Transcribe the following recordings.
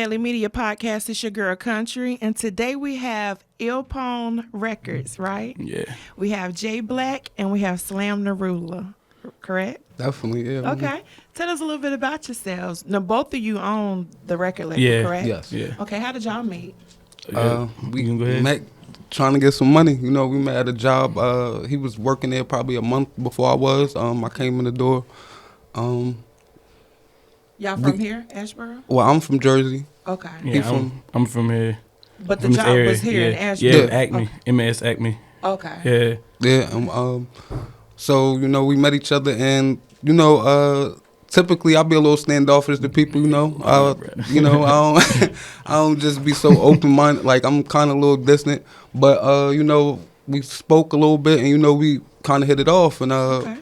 Medley Media Podcast. It's your girl Country, and today we have Ilpone Records, right? Yeah. We have Jay Black and we have Slam the Ruler, correct? Definitely, yeah. Okay. Tell us a little bit about yourselves. Now, both of you own the record label, correct? Yes. Yeah. Okay, how did y'all meet? We You can go ahead. met trying to get some money. You know, we met at a job. He was working there probably a month before I was. I came in the door. Y'all from here, Ashboro? Well, I'm from Jersey. Okay. Yeah, I'm from here. But the From this job area. was here in Yeah, Ashboro? Acme. MS Acme. Okay. Yeah. Yeah. So you know, we met each other, and you know, typically I'll be a little standoffish to people. You know, you know, I don't just be so open minded. Like I'm kind of a little distant, but you know, we spoke a little bit, and you know, we kind of hit it off, and Okay.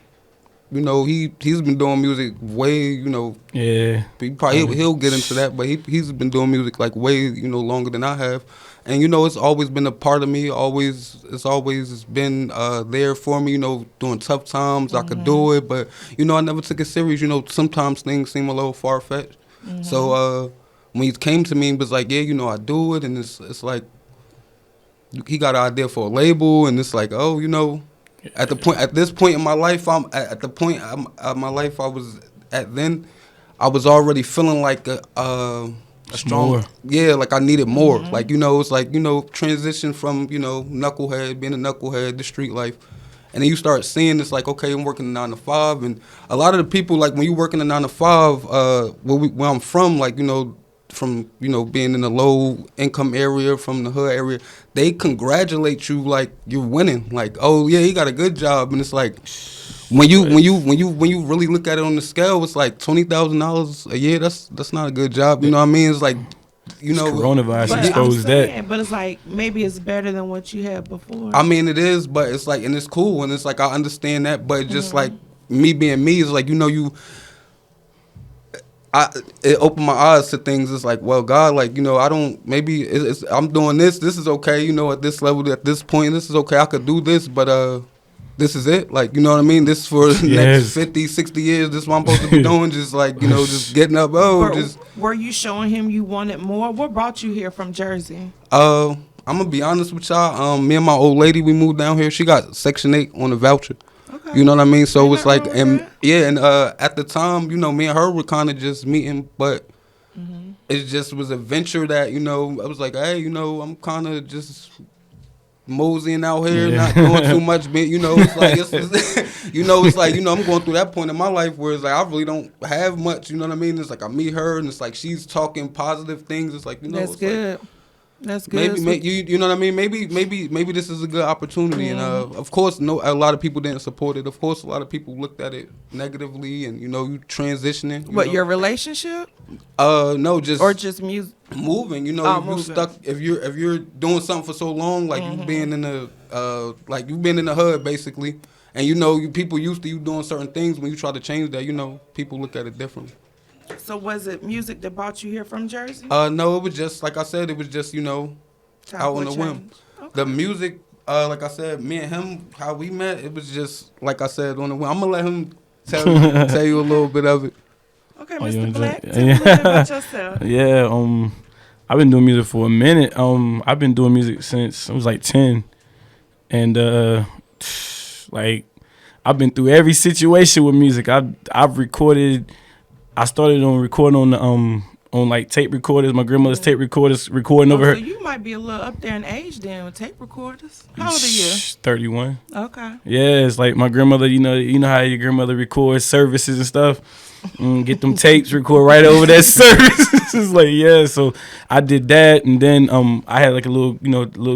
you know, he's been doing music way, you know. Yeah. He'll get into that, but he's been doing music like way, you know, longer than I have, and you know, it's always been a part of me. It's always been there for me. You know, during tough times, I could do it, but you know, I never took it serious. You know, sometimes things seem a little far fetched. So when he came to me and was like, yeah, you know, I do it, and it's like he got an idea for a label, and it's like, oh, you know. At this point in my life, my life I was at then, I was already feeling like a strong, More. yeah, like I needed more. Like, you know, it's like, you know, transition from, you know, being a knucklehead, the street life. And then you start seeing it's like, okay, I'm working a 9 to 5, and a lot of the people, like when you working a 9 to 5, where I'm from, like, you know, from, you know, being in the low income area, from the hood area, they congratulate you like you're winning. Like, oh yeah, he got a good job. And it's like when you really look at it on the scale, it's like $20,000 a year. That's not a good job. You know what I mean? It's like, you know, coronavirus But exposed I'm that. saying, but it's like maybe it's better than what you had before. I mean, it is, but it's like, and it's cool, and it's like I understand that, but just like me being me is like, you know, it opened my eyes to things. It's like, well, God, like, you know, I don't, maybe I'm doing this is okay, you know, at this level, at this point, this is okay, I could do this, but this is it, like, you know what I mean, this for the next 50, 60 years, this is what I'm supposed to be doing, just like, you know, just getting up, Were you showing him you wanted more? What brought you here from Jersey? I'm gonna be honest with y'all, me and my old lady, we moved down here, she got Section 8 on the voucher. Okay. You know what I mean? So it's like, and that. yeah, and at the time, you know, me and her were kind of just meeting, but it just was a venture that, you know, I was like, hey, you know, I'm kind of just moseying out here, not doing too much, but you know, it's like, you know, it's like, you know, I'm going through that point in my life where it's like, I really don't have much, you know what I mean? It's like, I meet her, and it's like, she's talking positive things. It's like, you know, That's it's good. Like, that's good. maybe you know what I mean. Maybe this is a good opportunity, and of course, a lot of people didn't support it. Of course, a lot of people looked at it negatively, and you know, you transitioning. What, know? your relationship? No, just music. moving. You know, Oh, if you moving. stuck. If you're doing something for so long, like you being in the like you've been in the hood basically, and you know, people used to you doing certain things. When you try to change that, you know, people look at it differently. So was it music that brought you here from Jersey? No, it was just like I said. It was just, you know, out on the whim. Okay. The music, like I said, me and him, how we met, it was just like I said on the whim. I'm gonna let him tell you a little bit of it. Okay, Oh, you Mr. enjoy Black, it? tell me a little bit about yourself. Yeah, I've been doing music for a minute. I've been doing music since I was like 10. And like I've been through every situation with music. I've recorded. I started on recording on like tape recorders, my grandmother's tape recorders, recording over her. So you might be a little up there in age then with tape recorders. How old are you? 31. Okay. Yeah, it's like my grandmother, you know how your grandmother records services and stuff. Get them tapes, record right over that service. It's like, yeah, so I did that, and then I had like a little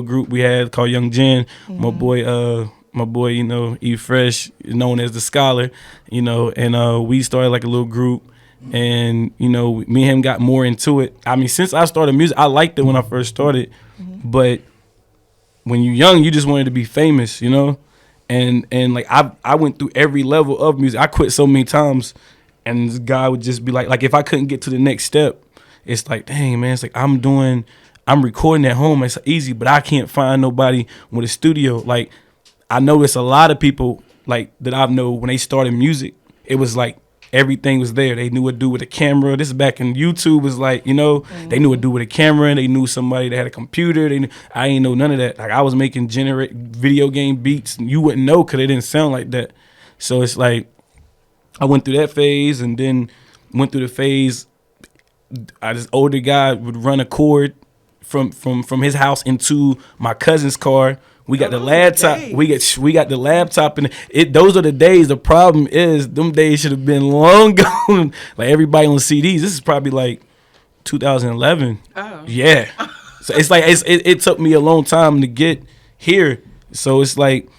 group we had called Young Jen. My boy, you know, E Fresh, known as the Scholar, you know, and we started like a little group. And, you know, me and him got more into it. I mean, since I started music, I liked it when I first started. But when you're young, you just wanted to be famous, you know? And like, I went through every level of music. I quit so many times. And this guy would just be like if I couldn't get to the next step, it's like, dang, man, it's like I'm recording at home. It's easy, but I can't find nobody with a studio. Like, I notice a lot of people, like, that I know when they started music, it was like everything was there. They knew what to do with a camera. This is back in YouTube was like, they knew what to do with a camera. They knew somebody that had a computer. I ain't know none of that. Like I was making generate video game beats and you wouldn't know because it didn't sound like that. So it's like I went through that phase and then went through the phase. This older guy would run a cord from his house into my cousin's car. We got the laptop. We got the laptop, and those are the days. The problem is, them days should have been long gone. Like everybody on CDs. This is probably like 2011. Oh, yeah. So it's like it took me a long time to get here. So it's like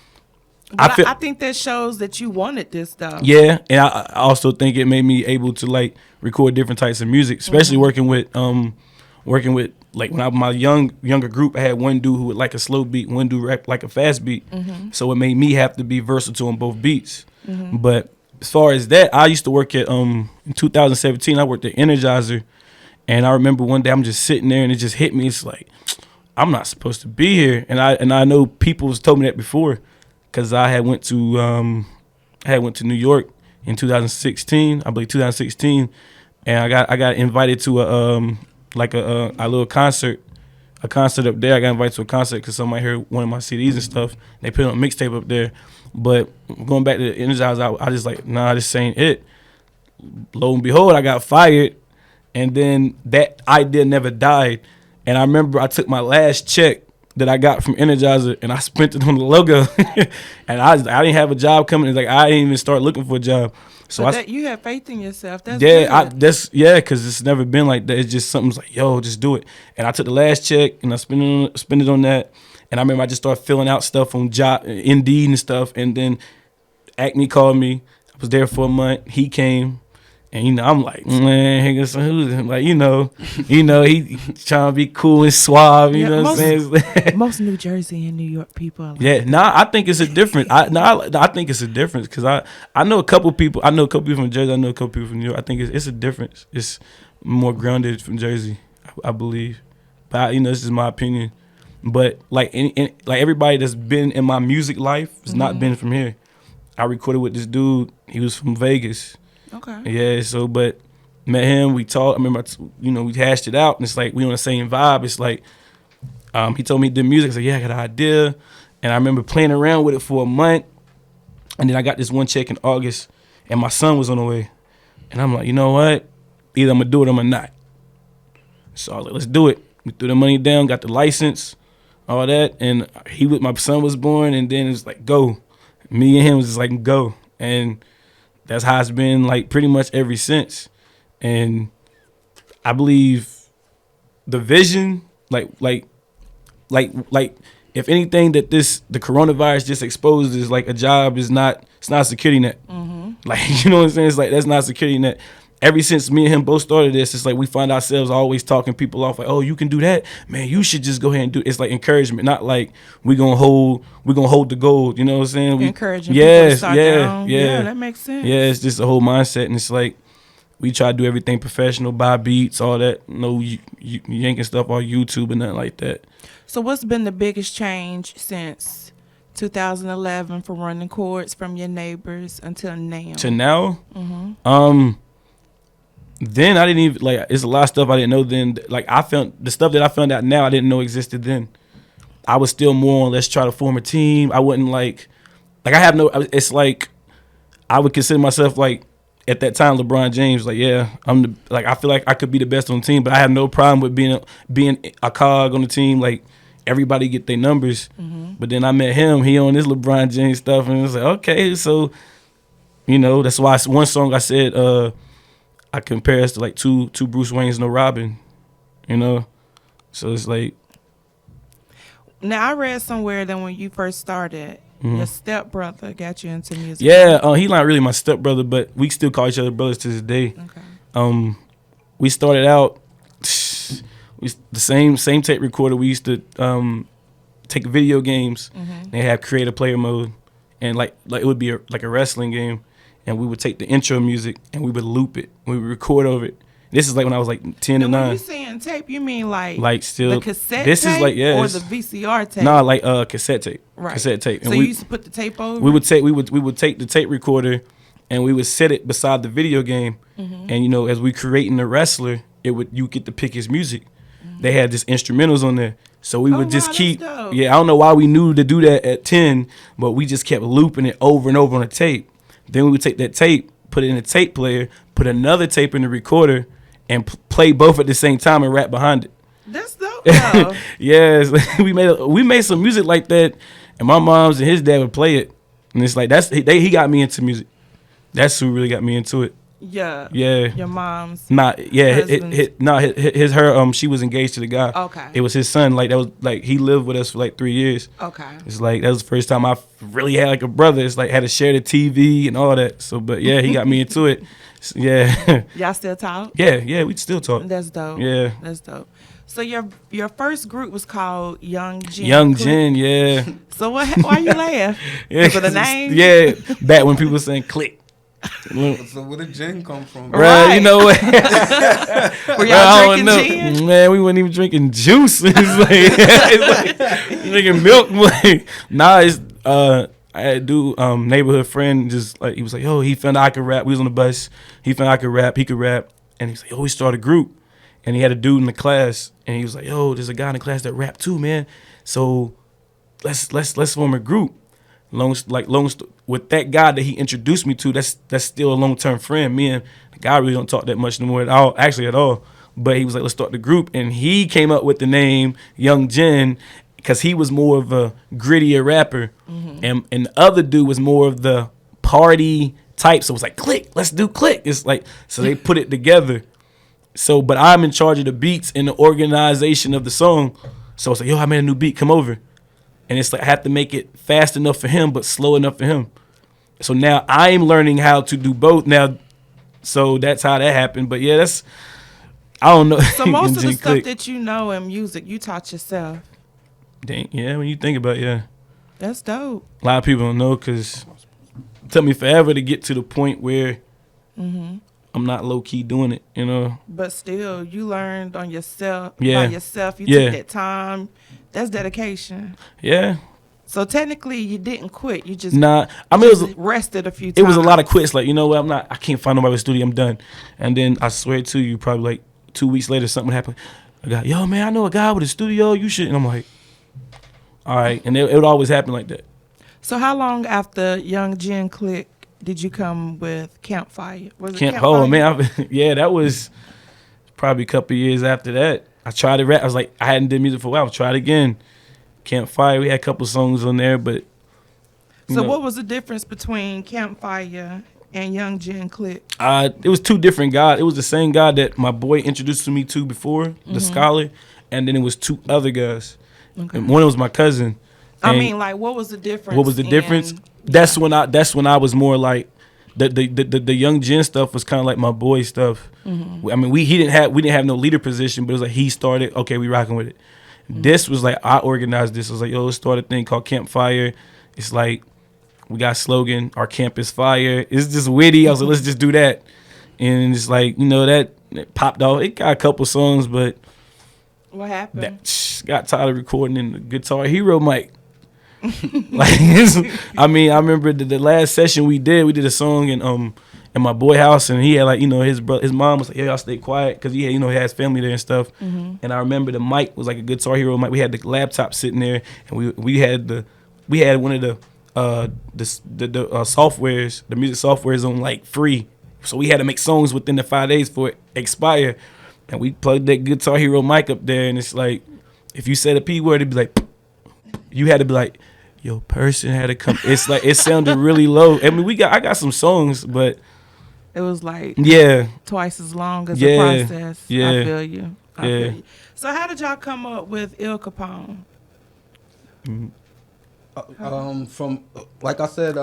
I think that shows that you wanted this stuff. Yeah, and I also think it made me able to like record different types of music, especially working with like when I was my younger group, I had one dude who would like a slow beat, one dude rap like a fast beat. So it made me have to be versatile on both beats. But as far as that, I used to work at in 2017. I worked at Energizer, and I remember one day I'm just sitting there and it just hit me. It's like I'm not supposed to be here, and I know people has told me that before, because I had went to New York in 2016, I believe 2016, and I got invited to a little concert, up there. I got invited to a concert because somebody heard one of my CDs and stuff. They put it on a mixtape up there. But going back to the Energizer, I just like, nah, this ain't it. Lo and behold, I got fired, and then that idea never died. And I remember I took my last check that I got from Energizer and I spent it on the logo. And I didn't have a job coming. It's like I didn't even start looking for a job. So you have faith in yourself. That's good. Because it's never been like that. It's just something's like, yo, just do it. And I took the last check and I spent it on that. And I remember I just started filling out stuff on Indeed and stuff. And then Acme called me. I was there for a month. He came. And I'm like, man, who's like, he trying to be cool and suave, you know what I'm saying? Most New Jersey and New York people are like I think it's a difference. I think it's a difference because I know a couple people. I know a couple people from Jersey. I know a couple people from New York. I think it's a difference. It's more grounded from Jersey, I believe. But this is my opinion. But like like everybody that's been in my music life has not been from here. I recorded with this dude. He was from Vegas. Okay. Yeah, so but met him, we talked. I remember, we hashed it out, and it's like we on the same vibe. It's like he told me he did music. I said, yeah, I got an idea, and I remember playing around with it for a month, and then I got this one check in August, and my son was on the way, and I'm like, you know what? Either I'm gonna do it or I'm gonna not. So I was like, let's do it. We threw the money down, got the license, all that, and my son was born, and then it's like go. Me and him was just like go, and that's how it's been like pretty much ever since. And I believe the vision, like if anything that the coronavirus just exposes, like a job is not, it's not a security net. Like, you know what I'm saying? It's like, that's not a security net. Ever since me and him both started this, it's like we find ourselves always talking people off like, oh, you can do that, man. You should just go ahead and do it. It's like encouragement, not like we gonna hold the gold. You know what I'm saying? Encouraging people to start their own. Yeah, that makes sense. Yeah, it's just a whole mindset, and it's like we try to do everything professional, buy beats, all that. No, you yanking stuff on YouTube and nothing like that. So what's been the biggest change since 2011 from running chords from your neighbors until now? To now, then I didn't even like. It's a lot of stuff I didn't know then. Like I found the stuff that I found out now I didn't know existed then. I was still more on let's try to form a team. I wouldn't like I have no. It's like I would consider myself like at that time LeBron James. Like yeah, I feel like I could be the best on the team, but I have no problem with being a cog on the team. Like everybody get their numbers, but then I met him. He on this LeBron James stuff, and it was like okay, so that's why one song I said. I compare us to like two Bruce Waynes, no Robin, So it's like. Now I read somewhere that when you first started, your stepbrother got you into music. Yeah, he's not really my stepbrother, but we still call each other brothers to this day. Okay. We started out the same tape recorder. We used to take video games. They have creative player mode, and like it would be like a wrestling game. And we would take the intro music and we would loop it. We would record over it. This is like when I was like 10 and 9. When you saying tape, you mean like still the cassette this tape is like or the VCR tape? Nah, like cassette tape. Right. Cassette tape. So and you used to put the tape over? We would take the tape recorder and we would set it beside the video game. And you know, as we creating the wrestler, you get to pick his music. They had just instrumentals on there, so we would just wow, keep. that's dope. Yeah, I don't know why we knew to do that at 10, but we just kept looping it over and over on a tape. Then we would take that tape, put it in a tape player, put another tape in the recorder, and play both at the same time and rap behind it. That's dope. Though. Yes, we made some music like that, and my mom's and his dad would play it, and it's like he got me into music. That's who really got me into it. Yeah. Yeah. Your mom's. Not yeah. husband's- Her she was engaged to the guy. Okay. It was his son. Like that was like he lived with us for like 3 years. Okay. It's like that was the first time I really had like a brother. It's like had to share the TV and all that. So, but yeah, he got me into it. Yeah. Y'all still talk? Yeah, we still talk. That's dope. Yeah. That's dope. So your first group was called Young Jen. Young Click. Jen, yeah. So why you laugh? Yeah, For the name? Yeah, back when people saying click. So where did gin come from? Right, you know what? Were y'all I drinking don't know. gin? Man, we weren't even drinking juice. it's like drinking milk. Like, nah, it's I had a dude, neighborhood friend, just like he was like, yo, he found out I could rap. We was on the bus. He found out I could rap. He could rap, and he's like, yo, we started a group, and he had a dude in the class, and he was like, yo, there's a guy in the class that rap too, man. So let's form a group. With that guy that he introduced me to, that's still a long-term friend. Me and the guy really don't talk that much no more at all. But he was like, let's start the group, and he came up with the name Young Jen because he was more of a grittier rapper, and the other dude was more of the party type. So it was like, click, let's do click. It's like, so they put it together. So, but I'm in charge of the beats and the organization of the song. So it's like, yo, I made a new beat, come over. And it's like I have to make it fast enough for him, but slow enough for him. So now I'm learning how to do both now. So that's how that happened. But yeah, I don't know. So most of the stuff that you know in music, you taught yourself. Dang, yeah, when you think about it, yeah. That's dope. A lot of people don't know because it took me forever to get to the point where I'm not low-key doing it, you know. But still, you learned on yourself, Yeah. by yourself. You Yeah. took that time. That's dedication. Yeah. So technically, you didn't quit. You just Nah, I mean, just rested a few times. it was a lot of quits. Like, you know what, I can't find nobody in the studio, I'm done. And then I swear to you, probably like 2 weeks later, something happened. I got, yo, man, I know a guy with a studio, you should. And I'm like, all right. And it would always happen like that. So how long after Young Jen Click did you come with Campfire? Was it Campfire? Oh, man, yeah, that was probably a couple of years after that. I tried to rap. I was like, I hadn't did music for a while. I tried again. Campfire, we had a couple songs on there, but So what was the difference between Campfire and Young Jen Click? It was two different guys. It was the same guy that my boy introduced me to before, the Scholar, and then it was two other guys. Okay. And one was my cousin. I And mean, like, what was the difference? what was the difference? That's when I was more like the Young Jen stuff was kind of like my boy stuff. I mean, we didn't have no leader position, but it was like he started. Okay, we rocking with it. This was like I organized this. I was like, yo, let's start a thing called Campfire. It's like we got a slogan, our camp is fire. It's just witty. I was like, let's just do that. And it's like, you know, that popped off. It got a couple songs, but What happened? got tired of recording in the Guitar Hero mic. Like, I mean, I remember the last session we did a song in my boy house, and he had like, you know, his mom was like, yeah, y'all stay quiet, because he had, you know, he has family there and stuff. And I remember the mic was like a Guitar Hero mic. We had the laptop sitting there, and we had one of the softwares, the music softwares on like free, so we had to make songs within the 5 days for it expire, and we plugged that Guitar Hero mic up there, and it's like, if you said a P word, it'd be like, you had to be like, yo, person had to come. It's like, it sounded really low. I mean, I got some songs, but It was like yeah, twice as long as Yeah. the process. Yeah. I feel you. I Yeah. feel you. So how did y'all come up with Il Capone? From like I said,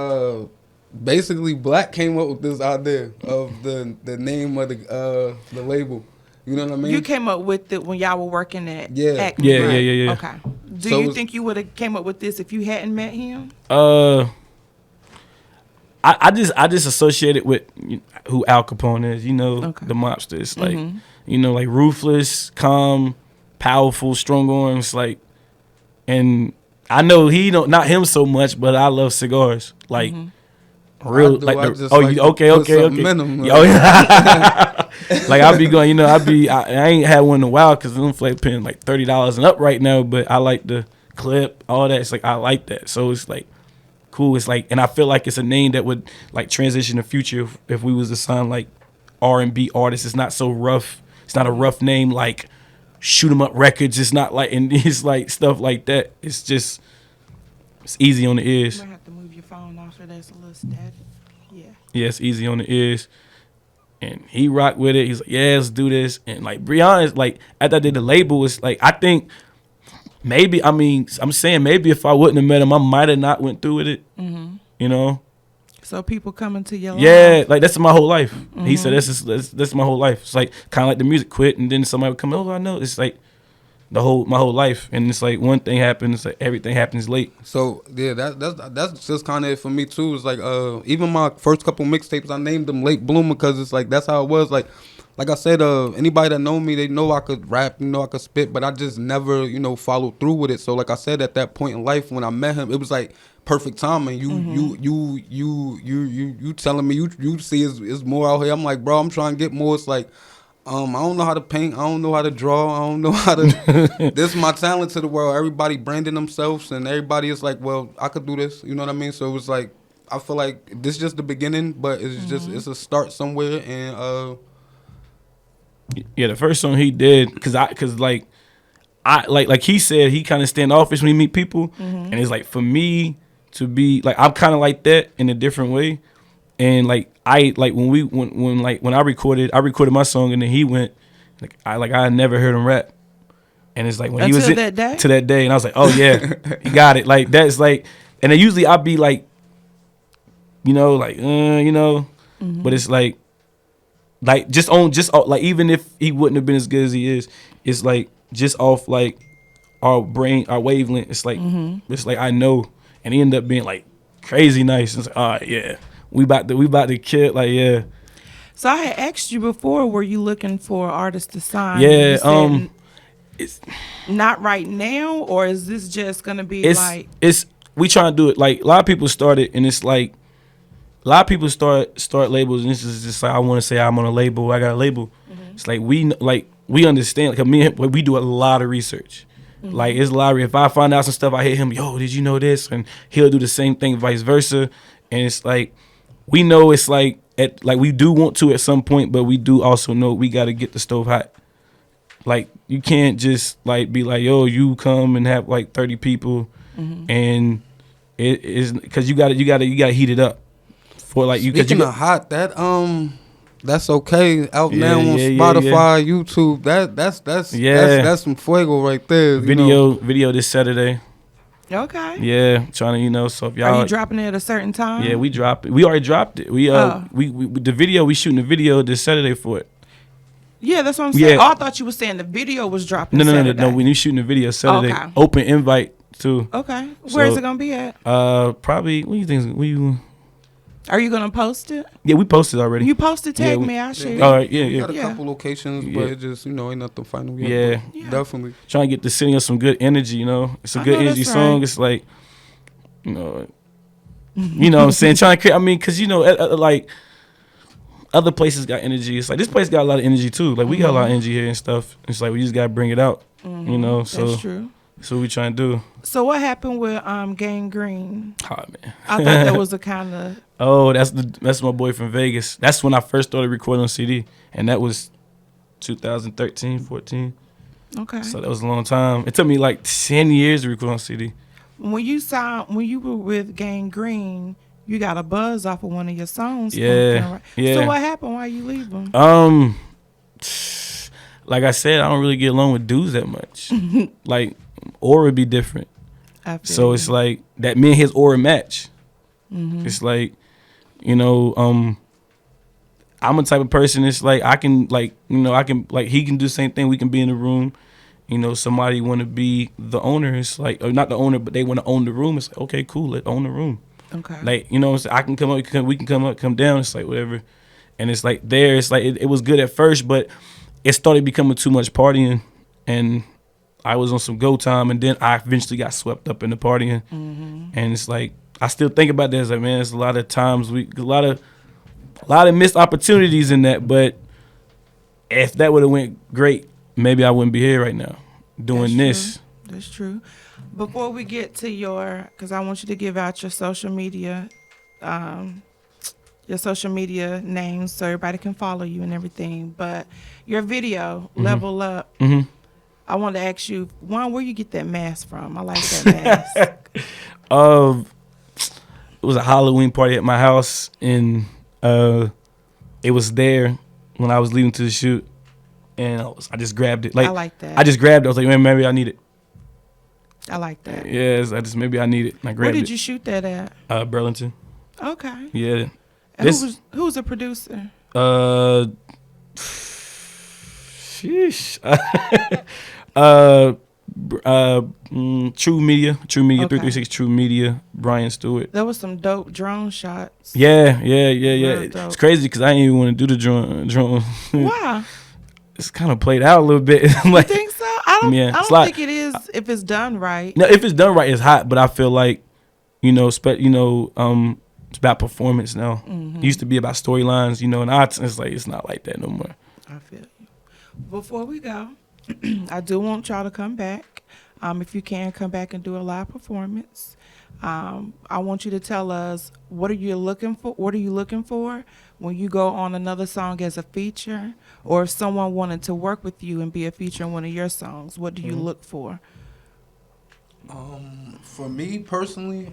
basically Black came up with this idea of the name of the label. You know what I mean? You came up with it when y'all were working at Yeah. Acme, Yeah, right? yeah. Okay. Do So you it's- think you would have came up with this if you hadn't met him? I just associate it with who Al Capone is, you know, Okay. the mobster. It's like, you know, like ruthless, calm, powerful, strong arms, like, and I know not him so much, but I love cigars. Like, real do. like I the just oh like you to okay put okay something okay in 'em, oh yeah. Like I be going, I ain't had one in a while because them flag paying like $30 and up right now, but I like the clip, all that. It's like I like that, so it's like cool. It's like, and I feel like it's a name that would like transition the future if we was to sign like R&B artists. It's not so rough. It's not a rough name like Shoot 'Em Up Records. It's not like, and it's like stuff like that. It's just, it's easy on the You ears. might have to move your phone off so there's a little static. Yeah. Yeah, it's easy on the ears. And he rocked with it. He's like, yeah, let's do this. And like, be honest, like after I did the label, it's like, I think maybe, I mean, I'm saying maybe if I wouldn't have met him, I might have not went through with it. You know? So people coming to your Yeah, life. like that's my whole life. He said that's my whole life. It's like kind of like the music quit, and then somebody would come over. I know it's like my whole life, and it's like one thing happens, like everything happens late. So yeah, that's just kind of it for me too. It's like even my first couple mixtapes, I named them Late Bloomer because it's like that's how it was. Like I said, anybody that know me, they know I could rap, I could spit, but I just never followed through with it. So like I said, at that point in life when I met him, it was like perfect timing. You telling me you see is more out here. I'm like, bro, I'm trying to get more. It's like I don't know how to paint. I don't know how to draw. I don't know how to. This is my talent to the world. Everybody branding themselves, and everybody is like, well, I could do this. You know what I mean? So it was like, I feel like this is just the beginning, but it's just it's a start somewhere. And Yeah, the first song he did, cause like he said, he kind of standoffish when he meet people, and it's like for me to be like I'm kind of like that in a different way, and like I like when I recorded my song and then he went like I never heard him rap, and it's like when he was Until that day? to that day, and I was like, oh yeah, he got it. Like that's like, and then usually I'd be like, but it's like just like even if he wouldn't have been as good as he is, it's like just off like our wavelength. It's like it's like I know, and he ended up being like crazy nice. It's like, all right, yeah, we about to kill, like yeah. So I had asked you before, were you looking for artists to sign? Yeah, You said it's not right now, or is this just gonna be like? it's we trying to do it like a lot of people started, and it's like a lot of people start labels, and this is just like I want to say I'm on a label, I got a label. It's like we understand, like me and we do a lot of research. Like it's a lot of, if I find out some stuff, I hit him, yo, did you know this? And he'll do the same thing, vice versa. And it's like we know it's like we do want to at some point, but we do also know we got to get the stove hot. Like you can't just like be like, yo, you come and have like 30 people, and it is because you got to heat it up for like you. Speaking of hot, that's okay. Out now on Spotify, YouTube. That's some fuego right there. Video this Saturday. Okay. Yeah, trying to So if y'all are you dropping it at a certain time? Yeah, we dropped it. We already dropped it. We the video, we shooting the video this Saturday for it. Yeah, that's what I'm saying. Oh, I thought you were saying the video was dropping. No. We shooting the video Saturday. Okay. Open invite too. Okay. Where is it gonna be at? Probably. What do you think? Are you gonna post it? Yeah, we posted already. You posted, tag me. I share. All right. Yeah. We got a couple locations, but it just ain't nothing final yet. Yeah, definitely trying to get the city of some good energy. It's a good energy song. Right. It's like, you know what I'm saying. Trying to create. I mean, because like other places got energy. It's like this place got a lot of energy too. Like we got a lot of energy here and stuff. It's like we just gotta bring it out. So that's true. That's what we trying to do. So what happened with Gang Green? Oh man, I thought that was a kind of. Oh, that's my boy from Vegas. That's when I first started recording on CD, and that was 2013, 14. Okay. So that was a long time. It took me like 10 years to record on CD. When you were with Gang Green, you got a buzz off of one of your songs. Yeah. So what happened? Why you leave them? Like I said, I don't really get along with dudes that much. Like aura be different. So it's like that me and his aura match. It's like, I'm a type of person. It's like I can he can do the same thing. We can be in the room. Somebody want to be the owner. It's like, or not the owner, but they want to own the room. It's like, okay, cool, let's own the room. Okay. Like, I can come up, we can come up, come down. It's like whatever. And it's like it's like it was good at first, but it started becoming too much partying, and I was on some go time, and then I eventually got swept up in the partying, and it's like I still think about this. Like, man, it's a lot of times a lot of missed opportunities in that. But if that would have went great, maybe I wouldn't be here right now doing this. That's true. Before we get to because I want you to give out your social media names so everybody can follow you and everything. But your video, Level Up, I want to ask you, one, where you get that mask from? I like that mask. It was a Halloween party at my house, and it was there when I was leaving to the shoot, and I just grabbed it. I like that. I just grabbed it. I was like, man, maybe I need it. I like that. Yes, maybe I need it. And I grabbed Where did you shoot that at? Burlington. Okay. Yeah. And who was the producer? Sheesh. True Media, Okay. 336 True Media, Brian Stewart. There was some dope drone shots. Yeah. Real dope. It's crazy because I didn't even want to do the drone. Why? It's kind of played out a little bit. You think so? I don't like, think it is if it's done right. No, if it's done right, it's hot. But I feel like, it's about performance now. It used to be about storylines, and it's like it's not like that no more. I feel you. Before we go, I do want y'all to come back. If you can, come back and do a live performance. I want you to tell us what are you looking for? What are you looking for when you go on another song as a feature, or if someone wanted to work with you and be a feature in one of your songs? What do you look for? For me personally,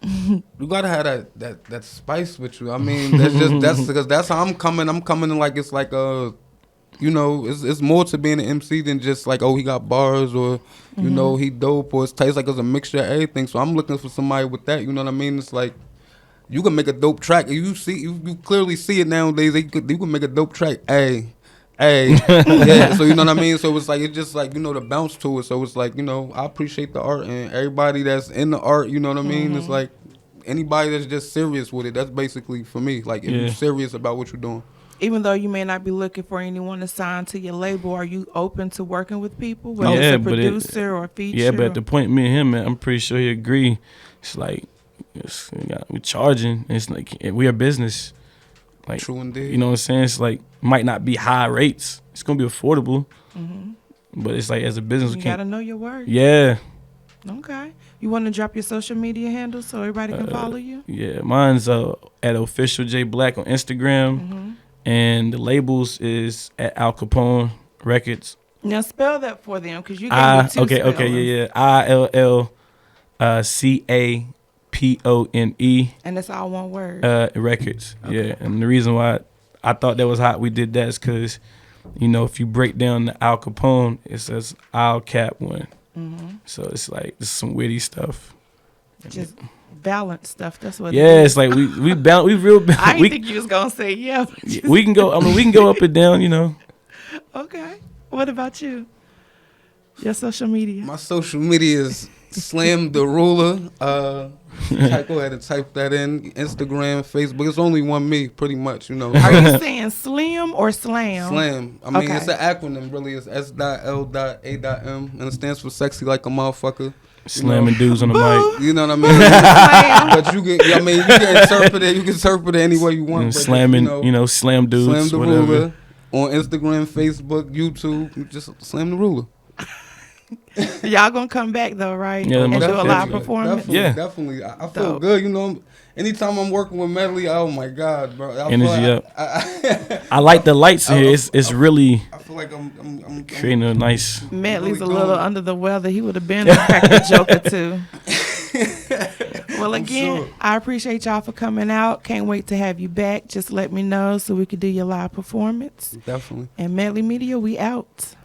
you gotta have that spice with you. I mean, that's because that's how I'm coming. I'm coming in like it's like it's more to being an MC than just like, oh, he got bars or he dope, or it tastes like it's a mixture of everything. So I'm looking for somebody with that. You know what I mean? It's like you can make a dope track. You clearly see it nowadays. You can make a dope track. Hey. Yeah, so you know what I mean? So it's just like, the bounce to it. So it's like, I appreciate the art, and everybody that's in the art, you know what I mean? It's like anybody that's just serious with it. That's basically for me. Like, if you're serious about what you're doing. Even though you may not be looking for anyone to sign to your label, are you open to working with people, whether it's a producer or a feature? Yeah, but at the point, me and him, man, I'm pretty sure he agree. It's like, we're charging. It's like, we are business. Like, true indeed. You know what I'm saying? It's like, might not be high rates. It's going to be affordable. But it's like, as a business, you got to know your worth. Yeah. Okay. You want to drop your social media handles so everybody can follow you? Yeah. Mine's at Official J Black on Instagram. And the labels is at Al Capone Records. Now spell that for them, because you gave me two Okay, yeah. ILLCAPONE. And that's all one word. Records. Okay. Yeah. And the reason why I thought that was hot we did that is because, if you break down the Al Capone, it says Al Cap one. So it's like, this is some witty stuff. Just balanced stuff. That's what. Yeah, it's like we real balanced. I didn't think you was gonna say yeah. We can go. I mean, we can go up and down. Okay. What about you? Your social media. My social media is Slam the Ruler. Go ahead and type that in. Instagram, Facebook. It's only one me, pretty much. Are you saying Slim or Slam? Slam. I mean, it's an acronym, really. It's S.L.A.M, and it stands for sexy like a motherfucker. Slamming dudes on the mic. You know what I mean? But you can interpret it. You can interpret it any way you want. And slamming, slam dudes. Slam the whatever. Ruler on Instagram, Facebook, YouTube. Just Slam the Ruler. Y'all gonna come back though, right? Yeah, and do a definitely. live performance. Definitely. I feel good. Anytime I'm working with Medley, oh my God, bro. Energy up. I like the lights in here. It's really. I feel like I'm creating a nice. Medley's a little under the weather. He would have been a cracker joke or two. Well, again, sure. I appreciate y'all for coming out. Can't wait to have you back. Just let me know so we could do your live performance. Definitely. And Medley Media, we out.